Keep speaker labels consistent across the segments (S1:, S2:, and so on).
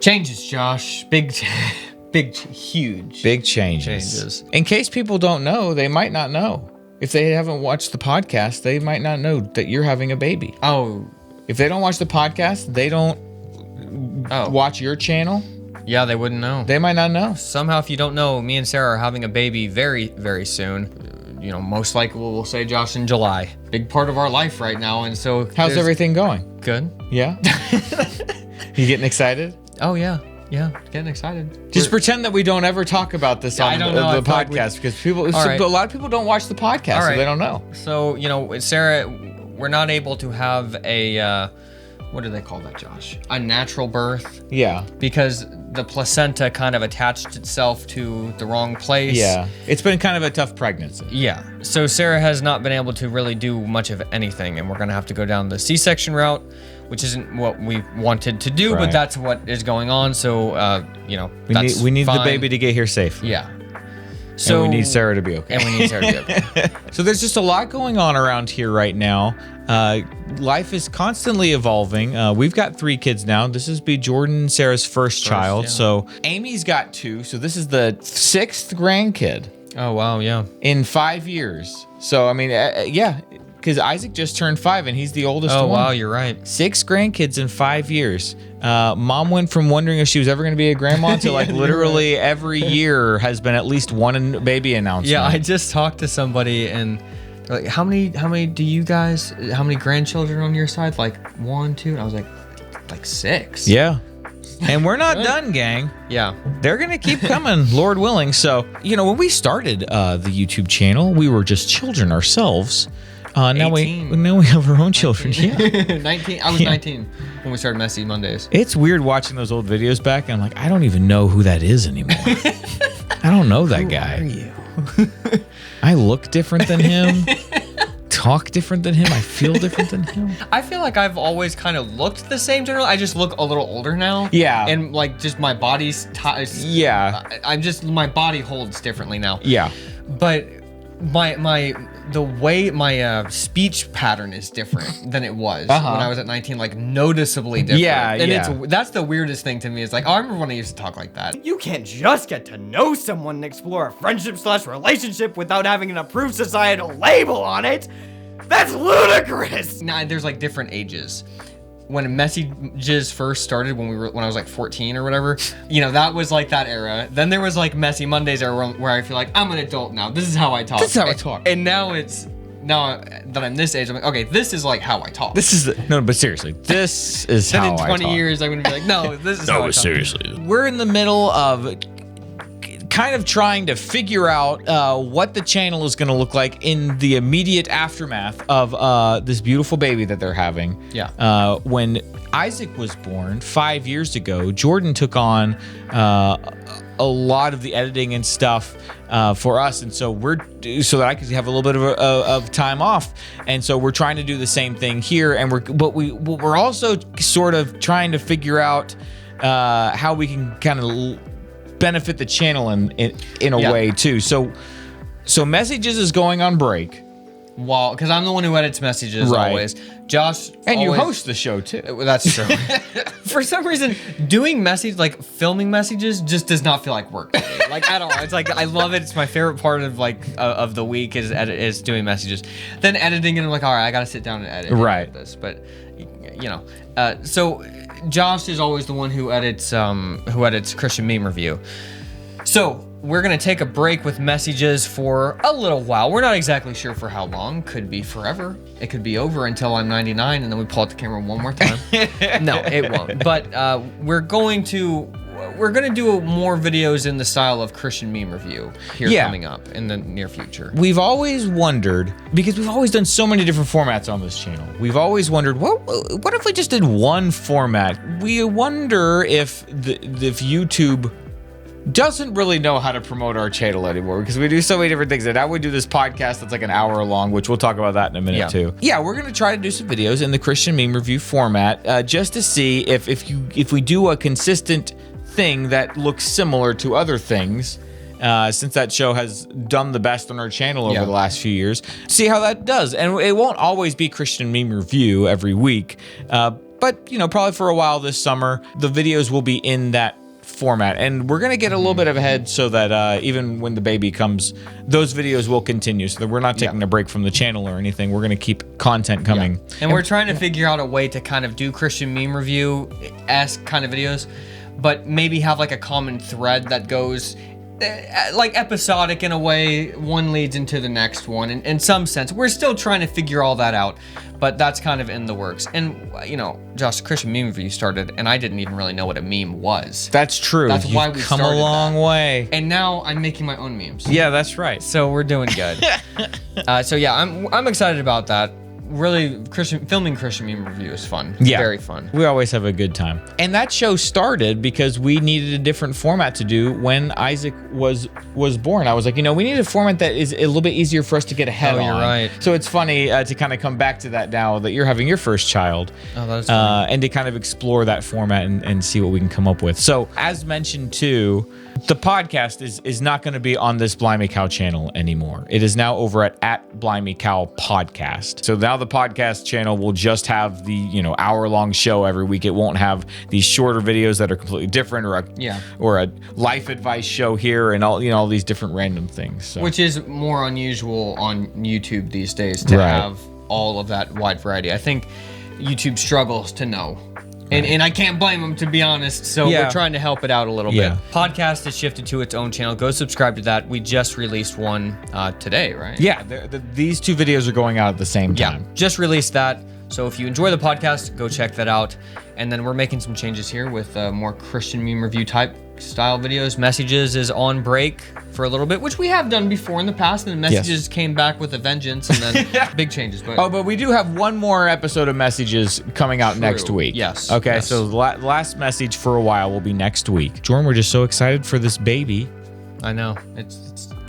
S1: Changes, Josh. Huge.
S2: Big changes. In case people don't know, they might not know. If they haven't watched the podcast, they might not know that you're having a baby.
S1: Oh.
S2: If they don't watch the podcast, they don't watch your channel.
S1: Yeah, they wouldn't know.
S2: They might not know.
S1: Somehow, if you don't know, me and Sarah are having a baby very, very soon. You know, most likely we'll say, Josh, in July. Big part of our life right now, and so...
S2: How's everything going?
S1: Good.
S2: Yeah? You getting excited?
S1: Oh, yeah. Yeah, getting excited.
S2: Just pretend that we don't ever talk about this on the podcast because a lot of people don't watch the podcast, so they don't know.
S1: So, you know, Sarah, we're not able to have a, what do they call that, Josh? A natural birth.
S2: Yeah.
S1: Because the placenta kind of attached itself to the wrong place.
S2: Yeah. It's been kind of a tough pregnancy.
S1: Yeah. So Sarah has not been able to really do much of anything, and we're going to have to go down the C-section route, which isn't what we wanted to do, but that's what is going on. So, you know,
S2: we need the baby to get here safe.
S1: Yeah.
S2: So and we need Sarah to be okay.
S1: And we need Sarah to be okay.
S2: So there's just a lot going on around here right now. Life is constantly evolving. We've got 3 kids now. This is Jordan and Sarah's first child. Yeah. So Amy's got 2. So this is the 6th grandkid.
S1: Oh, wow. Yeah.
S2: In 5 years. So, I mean, yeah. Because Isaac just turned 5 and he's the oldest one.
S1: Oh, wow, you're right.
S2: 6 grandkids in 5 years. Mom went from wondering if she was ever going to be a grandma to like literally every year has been at least one baby announcement.
S1: Yeah, I just talked to somebody and they're like, how many grandchildren on your side? Like 1, 2? And I was like 6.
S2: Yeah. And we're not done, gang.
S1: Yeah. They're
S2: going to keep coming, Lord willing. So, you know, when we started the YouTube channel, we were just children ourselves. Now we have our own children. Yeah.
S1: 19. I was 19 when we started Messy Mondays.
S2: It's weird watching those old videos back, and I'm like, I don't even know who that is anymore. I don't know that guy.
S1: Who are you?
S2: I look different than him. Talk different than him. I feel different than him.
S1: I feel like I've always kind of looked the same generally. I just look a little older now.
S2: Yeah.
S1: And like just my body's my body holds differently now.
S2: Yeah.
S1: But the way my speech pattern is different than it was when I was at 19, like noticeably different.
S2: Yeah,
S1: and that's the weirdest thing to me. It's like, oh, I remember when I used to talk like that.
S3: You can't just get to know someone and explore a friendship/relationship without having an approved societal label on it. That's ludicrous.
S1: Nah, there's like different ages. When Messages first started, when I was like 14 or whatever, you know, that was like that era. Then there was like Messy Mondays era where I feel like I'm an adult now. This is how I talk. And now that I'm this age, I'm like, okay, this is like how I talk.
S2: But seriously, this is how I talk.
S1: And in 20 years, I'm gonna be like, no, this is how I talk.
S2: No, seriously. We're in the middle of kind of trying to figure out what the channel is going to look like in the immediate aftermath of this beautiful baby that they're having.
S1: Yeah.
S2: When Isaac was born 5 years ago, Jordan took on a lot of the editing and stuff for us, and so so that I could have a little bit of time off, and so we're trying to do the same thing here, and we're also sort of trying to figure out how we can kind of benefit the channel in a way too. So Messages is going on break.
S1: Well, because I'm the one who edits Messages always. Josh
S2: and you host the show too.
S1: That's true. For some reason, filming Messages just does not feel like work to me. Like at all. It's like I love it. It's my favorite part of of the week is doing Messages. Then editing it, I'm like, all right, I got to sit down and edit this. But you know, so Josh is always the one who edits Christian Meme Review. So we're gonna take a break with Messages for a little while. We're not exactly sure for how long. Could be forever. It could be over until I'm 99 and then we pull out the camera one more time. No, it won't. But we're gonna do more videos in the style of Christian Meme Review coming up in the near future.
S2: We've always wondered, because we've always done so many different formats on this channel, we've always wondered, what if we just did one format? We wonder if YouTube doesn't really know how to promote our channel anymore, because we do so many different things. And now we do this podcast that's like an hour long, which we'll talk about that in a minute too. Yeah, we're gonna try to do some videos in the Christian Meme Review format, just to see if we do a consistent thing that looks similar to other things, since that show has done the best on our channel over the last few years. See how that does. And it won't always be Christian Meme Review every week, but probably for a while this summer, the videos will be in that format, and we're gonna get a little bit ahead so that even when the baby comes, those videos will continue, so that we're not taking a break from the channel or anything. We're gonna keep content coming,
S1: and we're trying to figure out a way to kind of do Christian meme review-esque kind of videos, but maybe have like a common thread that goes like episodic in a way. One leads into the next one in some sense. We're still trying to figure all that out, but that's kind of in the works. And Josh, Christian meme review started, and I didn't even really know what a meme was.
S2: That's true.
S1: That's why we
S2: come
S1: started
S2: a long way.
S1: And now I'm making my own memes.
S2: Yeah, that's right.
S1: So we're doing good. So yeah, I'm excited about that. Really, filming Christian meme review is fun.
S2: Yeah,
S1: very fun.
S2: We always have a good time. And that show started because we needed a different format to do when Isaac was born. I was like, we need a format that is a little bit easier for us to get ahead on.
S1: You're right.
S2: So it's funny to kind of come back to that now that you're having your first child.
S1: Oh, that is funny.
S2: And to kind of explore that format and see what we can come up with. So as mentioned too, the podcast is not going to be on this Blimey Cow channel anymore. It is now over at Blimey Cow Podcast. So now the podcast channel will just have the hour-long show every week. It won't have these shorter videos that are completely different, or a life advice show here, and all these different random things. So.
S1: Which is more unusual on YouTube these days to have all of that wide variety. I think YouTube struggles to know. And I can't blame them, to be honest. So we're trying to help it out a little bit. Podcast has shifted to its own channel. Go subscribe to that. We just released one today, right?
S2: Yeah, these two videos are going out at the same time.
S1: Yeah, just released that. So if you enjoy the podcast, go check that out. And then we're making some changes here with more Christian meme review type style videos. Messages is on break for a little bit, which we have done before in the past, and Messages came back with a vengeance, and then big changes.
S2: But we do have one more episode of Messages coming out next week.
S1: Yes.
S2: Okay,
S1: yes.
S2: so the last message for a while will be next week. Jordan, we're just so excited for this baby.
S1: I know.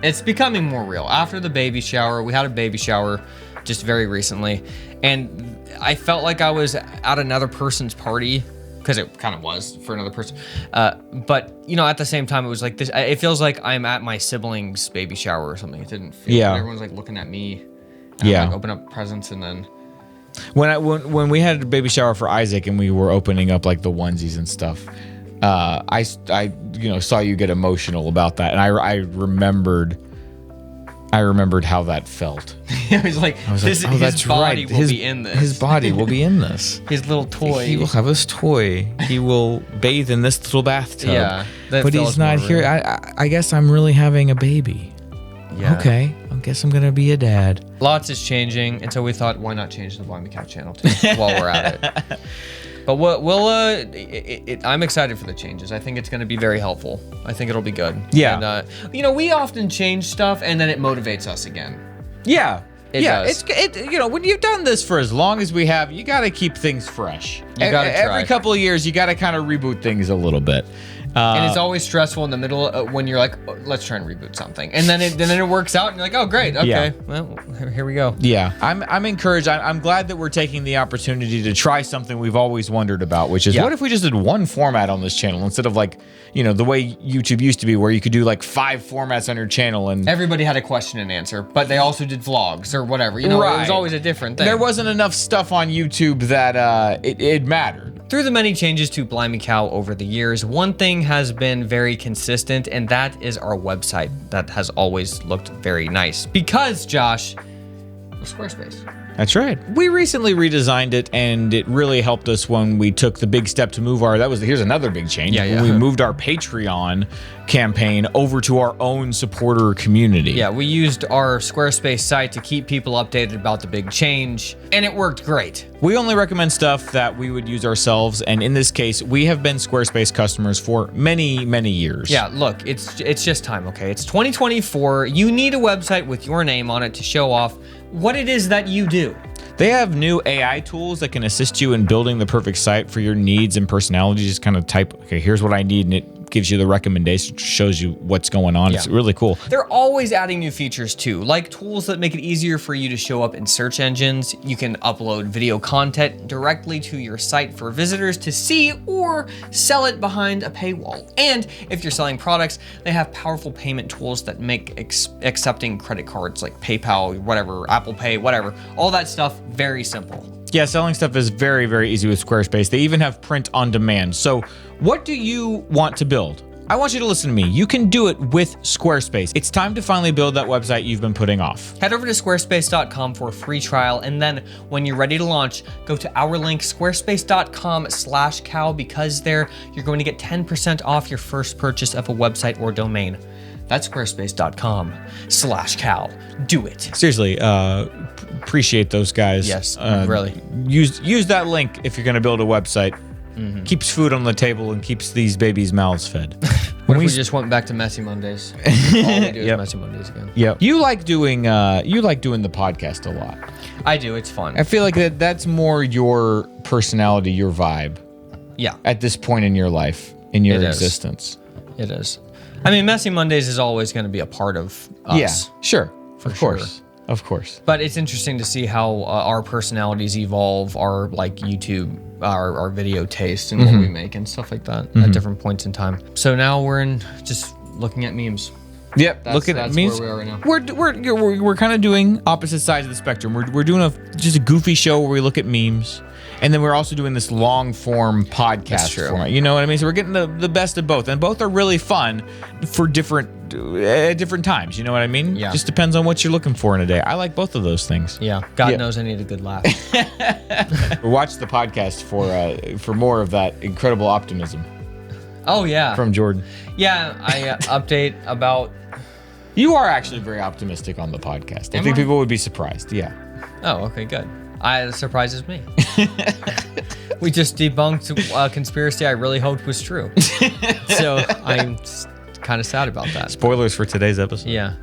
S1: It's becoming more real. After the baby shower, we had a baby shower just very recently, and I felt like I was at another person's party, because it kind of was for another person. But at the same time, it was like this. It feels like I'm at my sibling's baby shower or something. It didn't feel. Yeah. Everyone's like looking at me. And I open up presents, and then.
S2: When we had a baby shower for Isaac and we were opening up like the onesies and stuff, I saw you get emotional about that, and I remembered how that felt.
S1: I was like, his body will be in this.
S2: His body will be in this.
S1: His little toy.
S2: He will have his toy. He will bathe in this little bathtub.
S1: Yeah.
S2: But he's not here. I guess I'm really having a baby.
S1: Yeah.
S2: Okay. I guess I'm going to be a dad.
S1: Lots is changing, and so we thought, why not change the Blimey Cow channel too while we're at it? But I'm excited for the changes. I think it's going to be very helpful. I think it'll be good.
S2: Yeah.
S1: And, we often change stuff, and then it motivates us again.
S2: Yeah.
S1: It does.
S2: When you've done this for as long as we have, you got to keep things fresh.
S1: You got to try.
S2: Every couple of years, you got to kind of reboot things a little bit.
S1: And it's always stressful in the middle when you're like, let's try and reboot something, and then it works out, and you're like, oh great, okay, well here we go.
S2: Yeah, I'm encouraged. I'm glad that we're taking the opportunity to try something we've always wondered about, which is what if we just did one format on this channel instead of like the way YouTube used to be, where you could do like 5 formats on your channel, and
S1: everybody had a question and answer, but they also did vlogs or whatever. It was always a different thing.
S2: There wasn't enough stuff on YouTube that it mattered.
S1: Through the many changes to Blimey Cow over the years, one thing has been very consistent, and that is our website that has always looked very nice. Because, Josh, Squarespace.
S2: That's right. We recently redesigned it, and it really helped us when we took the big step to move here's another big change.
S1: Yeah.
S2: We moved our Patreon campaign over to our own supporter community.
S1: Yeah, we used our Squarespace site to keep people updated about the big change, and it worked great.
S2: We only recommend stuff that we would use ourselves, and in this case, we have been Squarespace customers for many, many years.
S1: Yeah, look, it's just time, okay? It's 2024. You need a website with your name on it to show off what it is that you do.
S2: They have new AI tools that can assist you in building the perfect site for your needs and personality. Just kind of type, okay, here's what I need, and it gives you the recommendation, shows you what's going on. Yeah. It's really cool.
S1: They're always adding new features too, like tools that make it easier for you to show up in search engines. You can upload video content directly to your site for visitors to see, or sell it behind a paywall. And if you're selling products, they have powerful payment tools that make accepting credit cards like PayPal, whatever, Apple Pay, whatever, all that stuff very simple.
S2: Yeah, selling stuff is very, very easy with Squarespace. They even have print on demand. So what do you want to build? I want you to listen to me. You can do it with Squarespace. It's time to finally build that website you've been putting off.
S1: Head over to squarespace.com for a free trial, and then when you're ready to launch, go to our link, squarespace.com/cow, because there you're going to get 10% off your first purchase of a website or domain. That's squarespace.com/cow. Do it.
S2: Seriously, appreciate those guys.
S1: Yes, really.
S2: Use that link if you're going to build a website. Keeps food on the table and keeps these babies' mouths fed.
S1: What if we just went back to Messy Mondays? All we do is Messy Mondays again.
S2: Yep. You like doing the podcast a lot.
S1: I do. It's fun.
S2: I feel like that's more your personality, your vibe.
S1: Yeah.
S2: At this point in your life, in your
S1: It is.
S2: existence.
S1: It is. I mean, Messy Mondays is always going to be a part of us.
S2: Yeah. Sure.
S1: For
S2: of course.
S1: sure.
S2: Of course.
S1: But it's interesting to see how our personalities evolve, our like YouTube, our video taste, and what we make and stuff like that at different points in time. So now we're in just looking at memes.
S2: Yep, looking at
S1: that's
S2: memes.
S1: where we are right now.
S2: We're kind of doing opposite sides of the spectrum. We're doing just a goofy show where we look at memes, and then we're also doing this long form podcast
S1: true.
S2: format. You know what I mean? So we're getting the best of both, and both are really fun for different times. You know what I mean?
S1: Yeah.
S2: Just depends on what you're looking for in a day. I like both of those things.
S1: Yeah, God knows I need a good laugh.
S2: Watch the podcast for more of that incredible optimism
S1: Oh yeah,
S2: from Jordan.
S1: yeah. I update about.
S2: You are actually very optimistic on the podcast. I
S1: Am
S2: think
S1: I?
S2: people would be surprised. Yeah.
S1: Oh, okay, good. It surprises me. We just debunked a conspiracy I really hoped was true. So I'm kind of sad about that.
S2: Spoilers for today's episode.
S1: Yeah.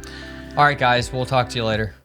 S1: All right, guys. We'll talk to you later.